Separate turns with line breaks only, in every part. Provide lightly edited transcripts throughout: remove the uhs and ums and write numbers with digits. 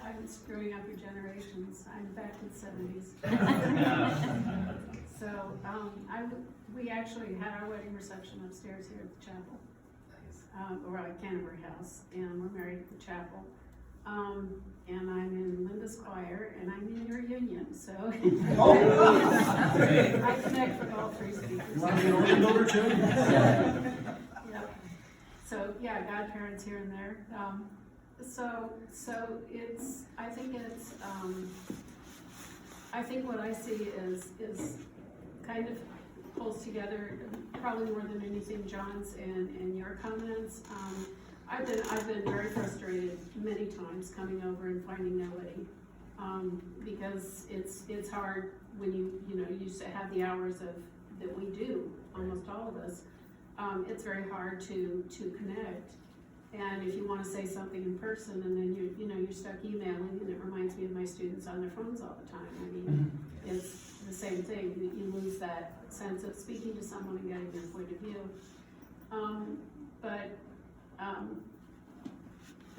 I'm screwing up your generations. I'm back in the 70s. So, we actually had our wedding reception upstairs here at the chapel. Or at Canterbury House, and we're married at the chapel. And I'm in Linda's choir, and I'm in your union, so. I connect with all three speakers.
You want to be an organ builder too?
Yeah. So, yeah, godparents here and there. So it's, I think what I see is kind of pulls together, probably more than anything, John's and your comments. I've been very frustrated many times coming over and finding nobody, because it's hard when you used to have the hours that we do, almost all of us. It's very hard to connect, and if you want to say something in person and then you're stuck emailing, and it reminds me of my students on their phones all the time. I mean, it's the same thing. You lose that sense of speaking to someone and getting their point of view.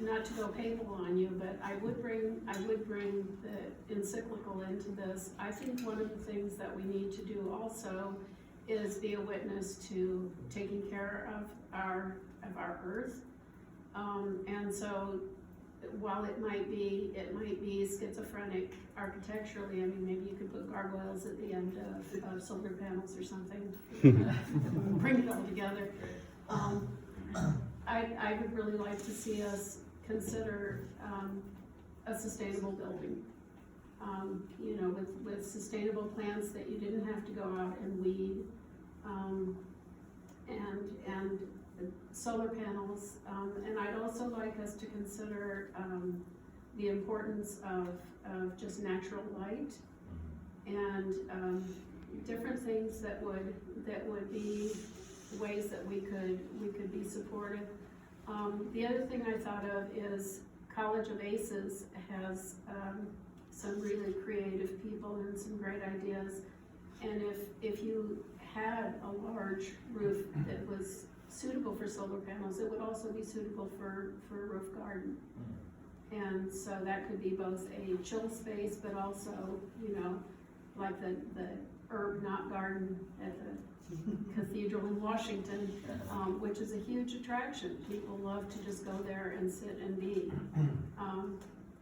Not to go papal on you, but I would bring the encyclical into this. I think one of the things that we need to do also is be a witness to taking care of our earth. And so while it might be schizophrenic architecturally, I mean, maybe you could put gargoyles at the end of solar panels or something, bring it all together. I would really like to see us consider a sustainable building. With sustainable plants that you didn't have to go out and weed, and solar panels, and I'd also like us to consider the importance of just natural light and different things that would be ways that we could be supportive. The other thing I thought of is College of Aces has some really creative people and some great ideas, and if you had a large roof that was suitable for solar panels, it would also be suitable for a roof garden. And so that could be both a chill space, but also, like the herb knot garden at the cathedral in Washington, which is a huge attraction. People love to just go there and sit and be.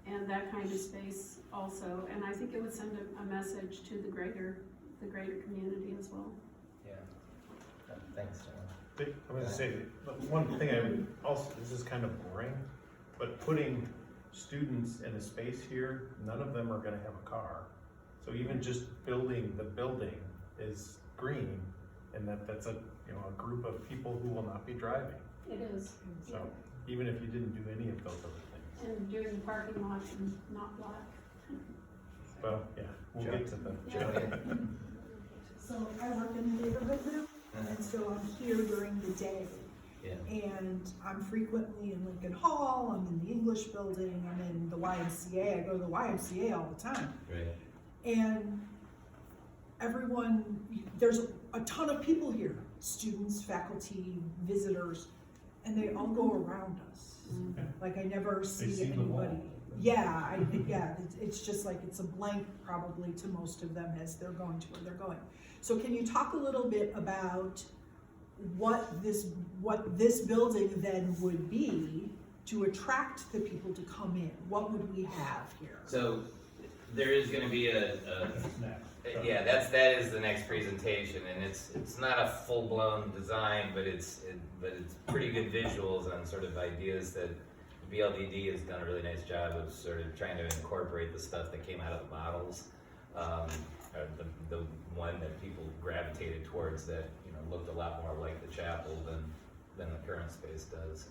And that kind of space also. And I think it would send a message to the greater community as well.
Yeah. Thanks, John.
I'm going to say, one thing I would also, this is kind of boring, but putting students in a space here, none of them are going to have a car. So even just building the building is green, and that's a group of people who will not be driving.
It is.
So even if you didn't do any of those other things.
And doing the parking lot and not black.
Well, yeah, we'll get to the.
So I work in the neighborhood now, and so I'm here during the day.
Yeah.
And I'm frequently in Lincoln Hall, I'm in the English building, I'm in the YMCA. I go to the YMCA all the time.
Right.
And there's a ton of people here, students, faculty, visitors, and they all go around us. Like I never see anybody. Yeah, it's just like it's a blank probably to most of them as they're going to where they're going. So can you talk a little bit about what this building then would be to attract the people to come in? What would we have here?
So there is going to be that is the next presentation, and it's not a full-blown design, but it's pretty good visuals on sort of ideas that BLDD has done a really nice job of sort of trying to incorporate the stuff that came out of the models. The one that people gravitated towards that looked a lot more like the chapel than the current space does.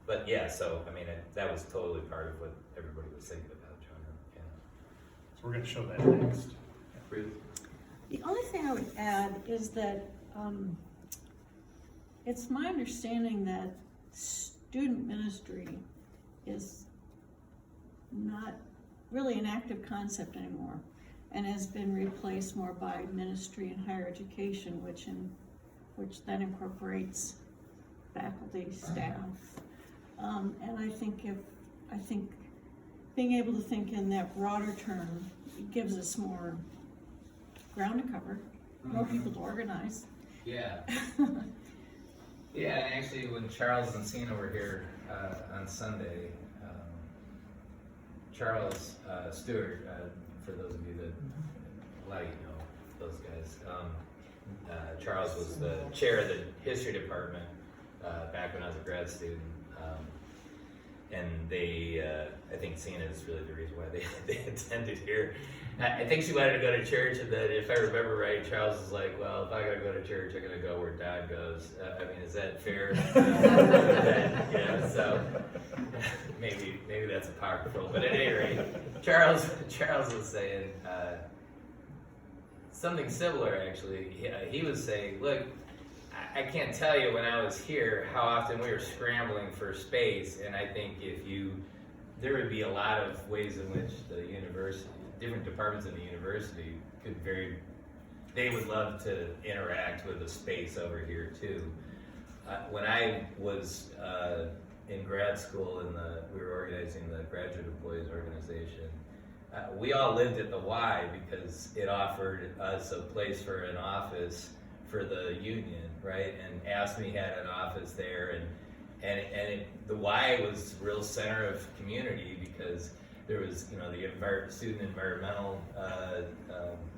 But yeah, so I mean that was totally part of what everybody was thinking about, John. Yeah.
So we're going to show that next.
Ruth?
The only thing I would add is that it's my understanding that student ministry is not really an active concept anymore, and has been replaced more by ministry and higher education, which then incorporates faculty, staff, and I think being able to think in that broader term gives us more ground to cover, more people to organize.
Yeah. Yeah, and actually, when Charles and Cena were here on Sunday, Charles Stewart, for those of you that a lot of you know those guys, Charles was the chair of the history department back when I was a grad student, and they, I think Cena is really the reason why they attended here. I think she wanted to go to church, and then if I remember right, Charles was like, well, if I gotta go to church, I'm gonna go where Dad goes. I mean, is that fair? Yeah, so maybe that's apocryphal, but at any rate, Charles was saying something similar, actually. He was saying, look, I can't tell you when I was here how often we were scrambling for space, and I think there would be a lot of ways in which the university, different departments in the university they would love to interact with the space over here too. When I was in grad school we were organizing the graduate employees organization, we all lived at the Y because it offered us a place for an office for the union, right? And ASME had an office there, and the Y was real center of community because there was, the student environmental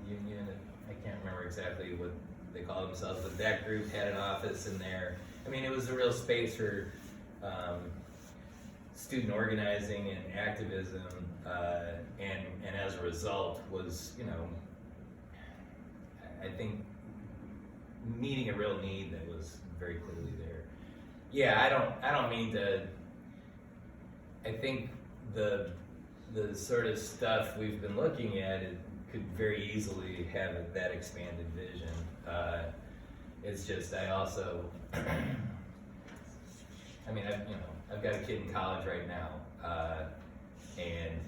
union. I can't remember exactly what they call themselves, but that group had an office in there. I mean, it was a real space for student organizing and activism, and as a result was, I think meeting a real need that was very clearly there. Yeah, I don't mean to. I think the sort of stuff we've been looking at, it could very easily have that expanded vision. It's just I also, I mean, I've got a kid in college right now, and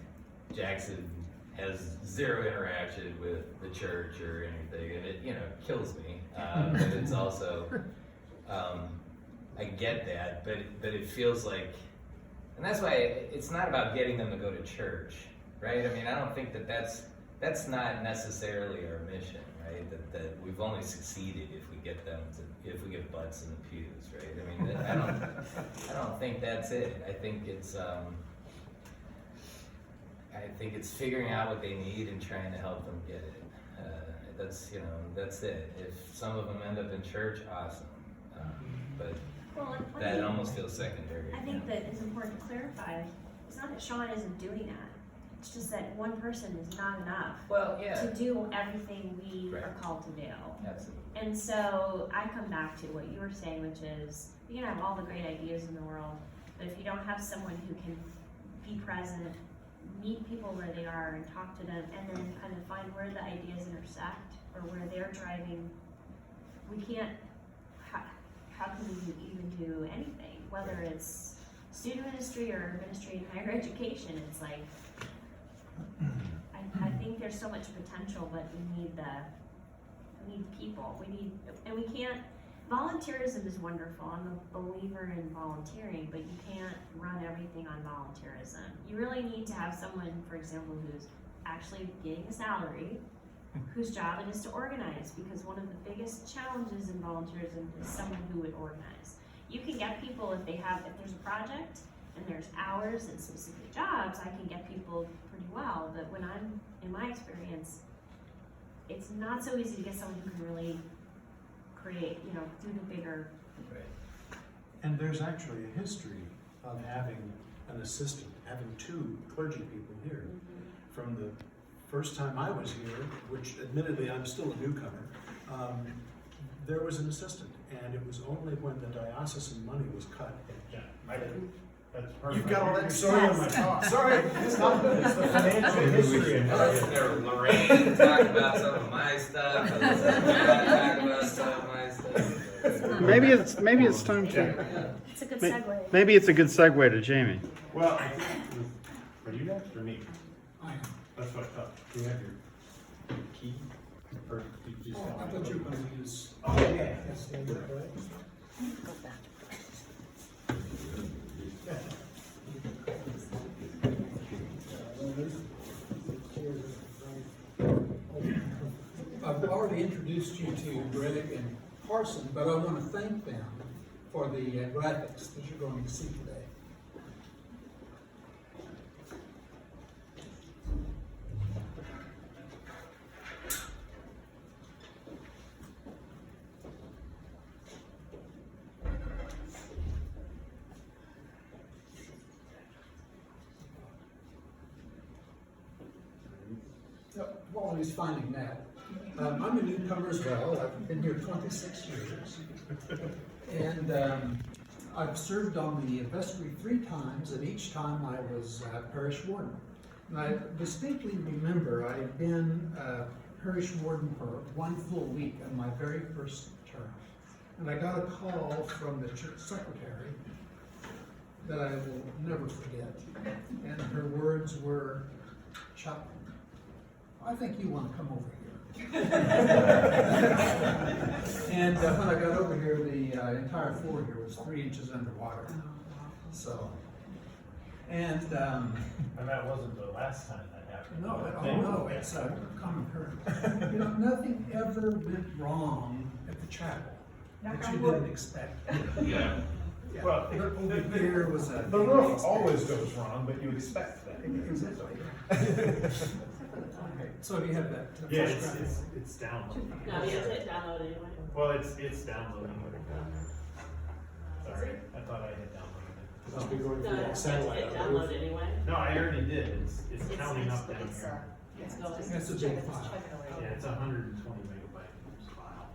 Jackson has zero interaction with the church or anything, and it kills me. But it's also, I get that, but it feels like, and that's why it's not about getting them to go to church, right? I mean, I don't think that's not necessarily our mission, right? That we've only succeeded if we get butts in the pews, right? I mean, I don't think that's it. I think it's figuring out what they need and trying to help them get it. That's it. If some of them end up in church, awesome. But that almost feels secondary.
I think that it's important to clarify. It's not that Sean isn't doing that. It's just that one person is not enough to do everything we are called to do.
Absolutely.
And so I come back to what you were saying, which is you can have all the great ideas in the world, but if you don't have someone who can be present, meet people where they are and talk to them, and then kind of find where the ideas intersect or where they're driving, we can't. How can we even do anything? Whether it's student ministry or ministry in higher education, it's like I think there's so much potential, but we need people. We can't. Volunteerism is wonderful. I'm a believer in volunteering, but you can't run everything on volunteerism. You really need to have someone, for example, who's actually getting a salary, whose job it is to organize, because one of the biggest challenges in volunteerism is someone who would organize. You can get people if there's a project and there's hours and specific jobs, I can get people pretty well, but when I'm, in my experience, it's not so easy to get someone who can really create, do the bigger.
Right.
And there's actually a history of having an assistant, having two clergy people here. From the first time I was here, which admittedly I'm still a newcomer, there was an assistant, and it was only when the diocesan money was cut.
Yeah, that's part
You've
of
got
my-
all that story on my talk. Sorry,
It's not good. It's the financial history and
Lorraine talked about some of my stuff. Talk about some of my stuff.
Maybe it's time to.
It's a good segue.
Maybe it's a good segue to Jamie.
Well, I think it was, are you next or me? That's what I thought. Do you have your key? Or did you just
I thought you were going to use.
Oh, yeah. That's the other way.
already introduced you to Greg and Carson, but I want to thank them for the graphics that you're going to see today. While he's finding that, I'm a newcomer as well. I've been here 26 years. And I've served on the vestry 3 times, and each time I was parish warden. And I distinctly remember I had been parish warden for 1 full week on my very first term. And I got a call from the church secretary that I will never forget. And her words were, "Chuck, I think you want to come over here." And when I got over here, the entire floor here was 3 inches underwater. So, and
that wasn't the last time that happened.
no, it's a common occurrence. You know, nothing ever went wrong at the chapel that you didn't expect.
Yeah.
Well,
Over here was a.
the roof always goes wrong, but you expect that.
Exactly. Okay, so do you have that?
Yeah,
first graphic?
it's downloading.
No, you have to download it anyway.
Well, it's downloading. Sorry, I thought I had downloaded it.
Must be going
No,
through
you
that
have to
satellite.
hit download anyway.
No, I already did, it's counting up down here.
It's going.
That's a big file.
Yeah, it's 120 megabyte file.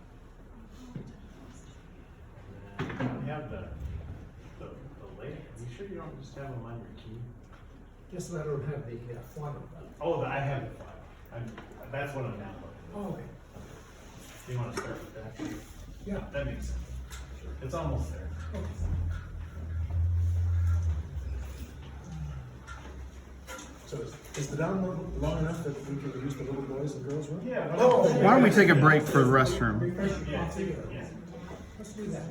And then you have the layout, you sure you don't just have them on your key?
Guess I don't have the font.
Oh, I have the file, that's what I'm downloading.
Oh, okay.
Do you wanna start with that?
Yeah.
That makes sense. It's almost there.
So is the download long enough that we can use the little boys and girls room?
Yeah.
Why don't we take a break for the restroom?
Refresh your
Yeah,
coffee.
yeah.
Let's do that.